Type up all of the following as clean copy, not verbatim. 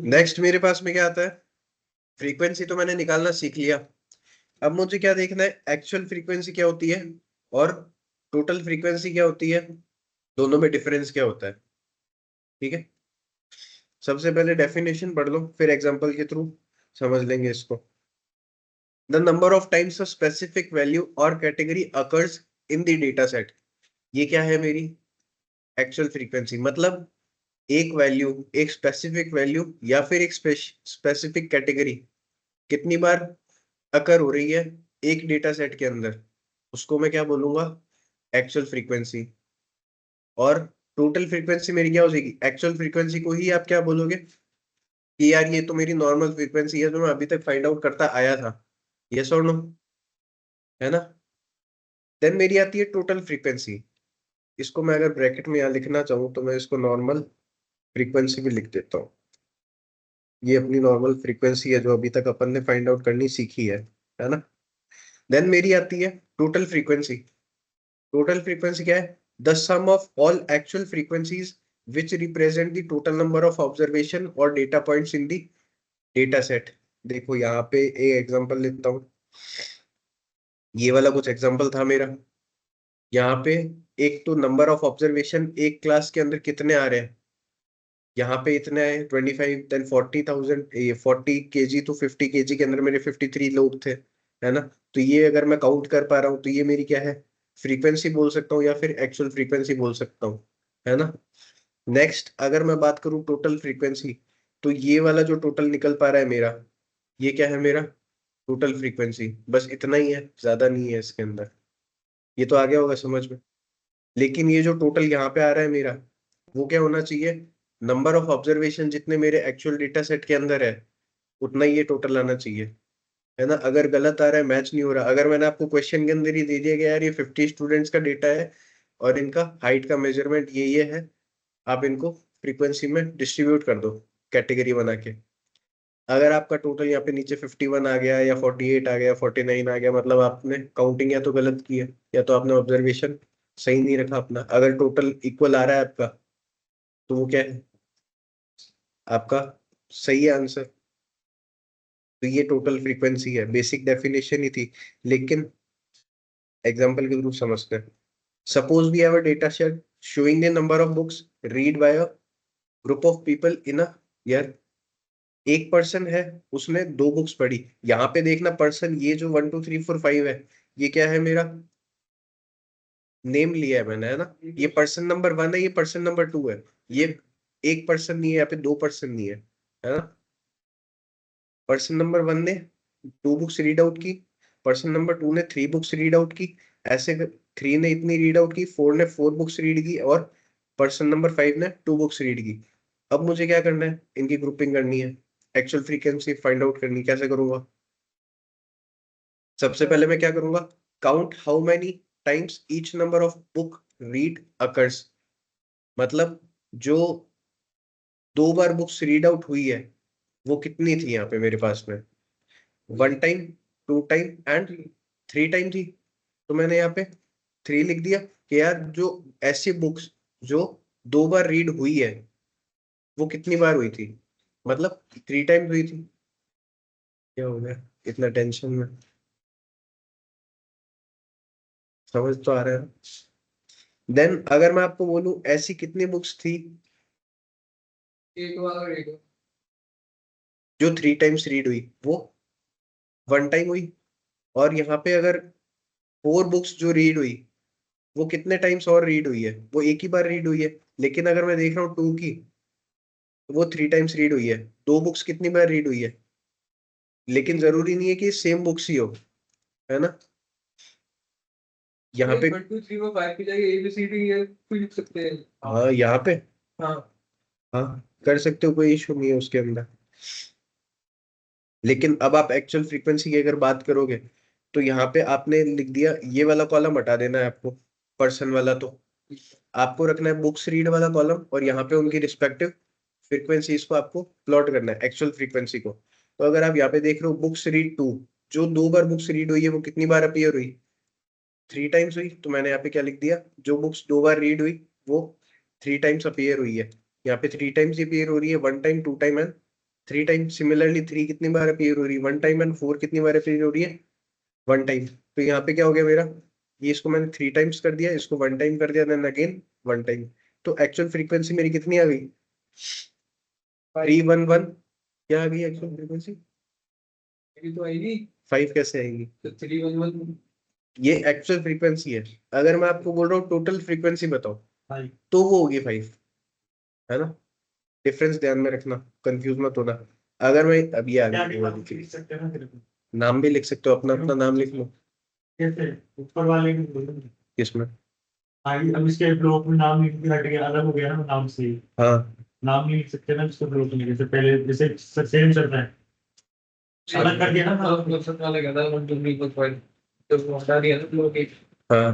Next मेरे पास में क्या आता है, फ्रीक्वेंसी तो मैंने निकालना सीख लिया। अब मुझे क्या देखना है, एक्चुअल फ्रीक्वेंसी क्या होती है और टोटल फ्रीक्वेंसी क्या होती है, दोनों में डिफरेंस क्या होता है। ठीक है, सबसे पहले डेफिनेशन पढ़ लो, फिर एग्जांपल के थ्रू समझ लेंगे इसको। The number of times a specific value और category occurs in the data set. ये क्या है मेरी एक्चुअल फ्रीक्वेंसी, मतलब एक वैल्यू, एक स्पेसिफिक वैल्यू या फिर एक स्पेसिफिक कैटेगरी कितनी बार अकर हो रही है एक डेटा सेट के अंदर, उसको मैं क्या बोलूंगा, एक्चुअल फ्रीक्वेंसी। और टोटल फ्रीक्वेंसी मेरी क्या हो जाएगी, एक्चुअल फ्रीक्वेंसी को ही आप क्या बोलोगे कि यार ये तो मेरी नॉर्मल फ्रीक्वेंसी है जो मैं अभी तक फाइंड आउट करता आया था। यस और नो, है ना। देन मेरी आती है टोटल फ्रीक्वेंसी। इसको मैं अगर ब्रैकेट में यहाँ लिखना चाहूँ तो मैं इसको नॉर्मल फ्रीक्वेंसी भी लिख देता हूँ। ये अपनी नॉर्मल फ्रीक्वेंसी है जो अभी तक अपन ने फाइंड आउट करनी सीखी है ना। देन मेरी आती है टोटल फ्रीक्वेंसी। टोटल फ्रीक्वेंसी क्या है, the sum of all actual frequencies which represent the total number of observation और data points in the data set. देखो यहाँ पे एक एग्जांपल लेता हूँ, ये वाला कुछ एग्जांपल था मेरा। यहाँ पे एक तो नंबर ऑफ ऑब्जर्वेशन एक क्लास के अंदर कितने आ रहे हैं, यहाँ पे इतने आए 25, देन 40,000, ये 40 kg to 50 kg के अंदर मेरे 53 लोग थे, है ना। तो ये अगर मैं काउंट कर पा रहा हूँ तो ये मेरी क्या है, फ्रीक्वेंसी बोल सकता हूँ या फिर एक्चुअल फ्रीक्वेंसी बोल सकता हूँ, है ना। नेक्स्ट अगर मैं बात करूँ टोटल फ्रीक्वेंसी, तो ये वाला जो टोटल निकल पा रहा है मेरा, ये क्या है मेरा टोटल फ्रीक्वेंसी, बस इतना ही है, ज्यादा नहीं है इसके अंदर। ये तो आ गया होगा समझ में। लेकिन ये जो टोटल यहाँ पे आ रहा है मेरा, वो क्या होना चाहिए, नंबर ऑफ ऑब्जर्वेशन जितने मेरे एक्चुअल डेटा सेट के अंदर है उतना ही ये टोटल आना चाहिए, है ना। अगर गलत आ रहा है, मैच नहीं हो रहा, अगर मैंने आपको क्वेश्चन के अंदर ही दे दिया गया यार ये 50 स्टूडेंट्स का डेटा है और इनका हाइट का मेजरमेंट ये है, आप इनको फ्रीक्वेंसी में डिस्ट्रीब्यूट कर दो कैटेगरी बना के। अगर आपका टोटल यहाँ पे नीचे 51 आ गया या 48 आ गया, 49 आ गया, मतलब आपने काउंटिंग या तो गलत की है या तो आपने ऑब्जर्वेशन सही नहीं रखा अपना। अगर टोटल इक्वल आ रहा है आपका तो वो क्या है, आपका सही है आंसर। तो ये टोटल फ्रीक्वेंसी है, बेसिक डेफिनेशन ही थी, लेकिन एग्जांपल के थ्रू समझते हैं। Suppose we have a data set showing the number of books read by a group of people in a year। एक पर्सन है, उसने 2 बुक्स पढ़ी। यहाँ पे देखना पर्सन, ये जो 1 2 3 4 5 है, ये क्या है मेरा नेम लिया है मैंने, है ना। ये पर्सन नंबर 1 है, ये पर्सन नंबर 2 है। ये एक पर्सन नहीं है, यहाँ पे 2 पर्सन नहीं है ना। पर्सन नंबर 1 ने 2 बुक्स रीड आउट की, पर्सन नंबर 2 ने 3 बुक्स रीड आउट की, ऐसे 3 ने इतनी रीड आउट की, 4 ने 4 बुक्स रीड की और पर्सन नंबर 5 ने 2 बुक्स रीड की। अब मुझे क्या करना है, इनकी ग्रुपिंग करनी है, एक्चुअल फ्रीक्वेंसी फाइंड आउट करनी, कैसे करूंगा। सबसे पहले मैं क्या करूंगा, count how many times each number of book read occurs. मतलब जो 2 बार बुक्स रीड आउट हुई है वो कितनी थी यहाँ पे मेरे पास में, 1 टाइम, 2 टाइम एंड 3 टाइम थी। तो मैंने यहाँ पे 3 लिख दिया कि यार जो ऐसी बुक्स जो 2 बार रीड हुई है वो कितनी बार हुई थी, मतलब 3 टाइम हुई थी। क्या हो गया इतना टेंशन में, समझ तो आ रहा है। देन अगर मैं आपको बोलूं ऐसी कितनी बुक्स थी जो 3 टाइम्स रीड हुई, वो 1 टाइम हुई। और यहाँ पे अगर 4 बुक्स जो रीड हुई वो कितने टाइम्स और रीड हुई है, वो एक ही बार रीड हुई है। लेकिन अगर मैं देख रहा हूँ 2 की, तो वो 3 टाइम्स रीड हुई है। 2 बुक्स कितनी बार रीड हुई है, लेकिन जरूरी नहीं है कि सेम बुक्स ही हो, है ना। यहाँ पे 1 2 3 4 5 की जगह ABCD लिख सकते हैं। हाँ यहाँ पे, हाँ हाँ कर सकते हो, कोई इशू नहीं है उसके अंदर। लेकिन अब आप एक्चुअल फ्रीक्वेंसी की अगर बात करोगे तो यहाँ पे आपने लिख दिया, ये वाला कॉलम हटा देना है आपको, पर्सन वाला। तो आपको रखना है बुक्स रीड वाला कॉलम और यहाँ पे उनकी रिस्पेक्टिव फ्रीक्वेंसीज को आपको प्लॉट करना है, एक्चुअल फ्रीक्वेंसी को। तो अगर आप यहाँ पे देख रहे हो बुक्स रीड 2, जो 2 बार बुक्स रीड हुई है वो कितनी बार अपीयर हुई, 3 टाइम्स हुई। तो मैंने यहाँ पे क्या लिख दिया, जो बुक्स 2 बार रीड हुई वो 3 टाइम्स अपीयर हुई है। यहाँ पे 3 टाइम्स अपीयर हो रही है, 1 time, 2 time and 3 time. Similarly 3 कितनी बार अपीयर हो रही है? 1 टाइम। एंड 4 कितनी बार अपीयर हो रही है? 1 टाइम। तो यहाँ पे क्या हो गया मेरा, ये इसको मैंने 3 टाइम्स कर दिया, इसको 1 टाइम कर दिया, देन अगेन 1 टाइम। तो एक्चुअल फ्रीक्वेंसी मेरी कितनी आ गई? 311। क्या आ गई एक्चुअल फ्रीक्वेंसी? तो आएगी 5 कैसे आएगी? तो 311 ये एक्चुअल फ्रीक्वेंसी है। अगर मैं आपको बोल रहा हूँ टोटल फ्रीक्वेंसी बताओ, 5। तो वो होगी 5, है ना? डिफरेंस ध्यान में रखना, कंफ्यूज मत होना। अगर मैं अब ये आ गई, सकते हैं ना फिर नाम भी लिख सकते हो, अपना अपना नाम लिख लो। कैसे ऊपर वाले में बोलेंगे। किसमें? आगे अब इसके ब्लॉक में नाम लिख के हट गया, अलग हो गया ना नाम से ही। हाँ, नाम नहीं लिख सकते ना इसके ब्लॉक में, जैसे पहले जैसे सेम चल रहा है, अलग कर दिया ना नाम। सबसे अलग है ना 1 2 3 4 5 तो वो हटा दिया ना ब्लॉक एक, हाँ,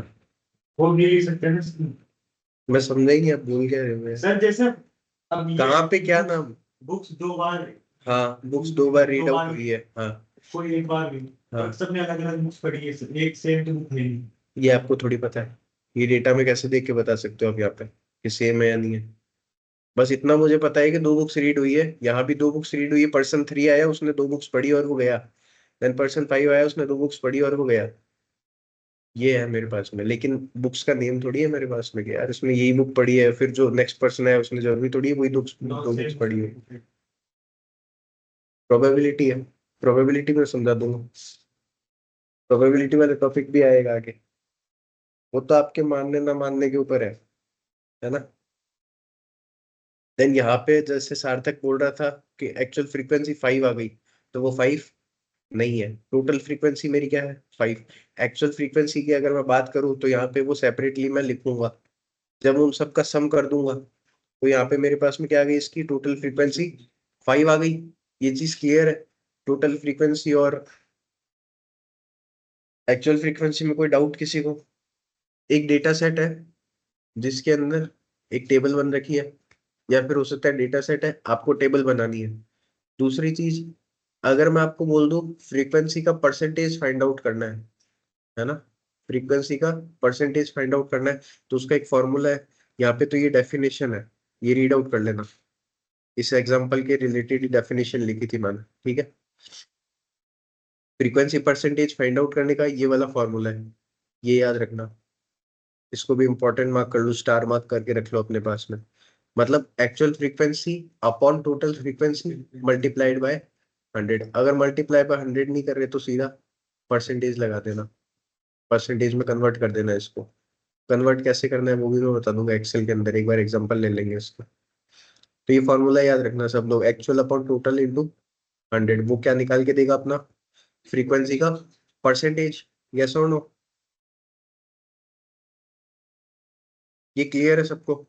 वो भी लिख सकते हैं ना इसमें। मैं समझा ही नहीं, आप भूल क्या रहे हो यार। सर जैसे अब ये कहाँ पे क्या नाम? बुक्स 2 बार, हाँ, बुक्स 2 बार रीड दो आउट बार हुई है। हाँ, कोई एक बार भी, हाँ, बट सबने अलग अलग बुक्स पढ़ी है सर, एक सेम तो बुक नहीं। ये आपको थोड़ी पता है। ये डेटा में कैसे देख के बता सकते हो आप यहाँ पे कि सेम है या नहीं है? बस इतना मुझे पता है कि 2 बुक्स रीड हुई है, यहाँ भी 2 बुक्स रीड हुई है। पर्सन 3 आया, उसने 2 बुक्स पढ़ी और वो गया। देन पर्सन 5 आया, उसने 2 बुक्स पढ़ी और वो गया। ये है मेरे पास में, लेकिन बुक्स का नेम थोड़ी है मेरे पास में कि यार इसमें यही बुक पढ़ी है, फिर जो नेक्स्ट पर्सन है उसने जरूरी थोड़ी है वही 2 बुक्स पढ़ी है। प्रोबेबिलिटी है। प्रोबेबिलिटी में समझा दूंगा, प्रोबेबिलिटी वाले टॉपिक भी आएगा आगे। वो तो आपके मानने ना मानने के ऊपर है ना? देन यहाँ पे जैसे सार्थक बोल रहा था कि एक्चुअल फ्रीक्वेंसी 5 आ गई, तो वो 5 नहीं है। टोटल फ्रीक्वेंसी मेरी क्या है? 5। एक्चुअल फ्रीक्वेंसी की अगर मैं बात करूँ तो यहाँ पे वो सेपरेटली मैं लिखूंगा। जब उन सबका सम कर दूंगा तो यहाँ पे मेरे पास में क्या आ गई? इसकी टोटल फ्रीक्वेंसी 5 आ गई। ये चीज क्लियर है? टोटल फ्रीक्वेंसी और एक्चुअल फ्रीक्वेंसी में कोई डाउट किसी को? एक डेटा सेट है जिसके अंदर एक टेबल बन रखी है, या फिर हो सकता है डेटा सेट है, आपको टेबल बनानी है। दूसरी चीज, अगर मैं आपको बोल दूं फ्रीक्वेंसी का परसेंटेज फाइंड आउट करना है ना? फ्रीक्वेंसी का परसेंटेज फाइंड आउट करना है, तो उसका एक फॉर्मूला है। यहाँ पे तो ये डेफिनेशन है, ये रीड आउट कर लेना। इस एग्जांपल के रिलेटेड डेफिनेशन लिखी थी मैंने, ठीक है? फ्रीक्वेंसी परसेंटेज फाइंड आउट करने का ये वाला फॉर्मूला है, ये याद रखना। इसको भी इंपॉर्टेंट मार्क कर लो, स्टार मार्क करके रख लो अपने पास में। मतलब actual frequency upon total frequency multiplied by 100। अगर मल्टीप्लाई बाय 100 नहीं कर रहे तो सीधा परसेंटेज लगा देना, परसेंटेज में कन्वर्ट कर देना इसको। कन्वर्ट कैसे करना है वो भी मैं बता दूंगा एक्सेल के अंदर, एक बार एग्जांपल ले लेंगे इसका। तो ये फॉर्मूला याद रखना सब लोग, एक्चुअल अपॉन टोटल इंटू 100। वो क्या निकाल के देगा? अपना फ्रीक्वेंसी का परसेंटेज। यस और नो? ये क्लियर है सबको?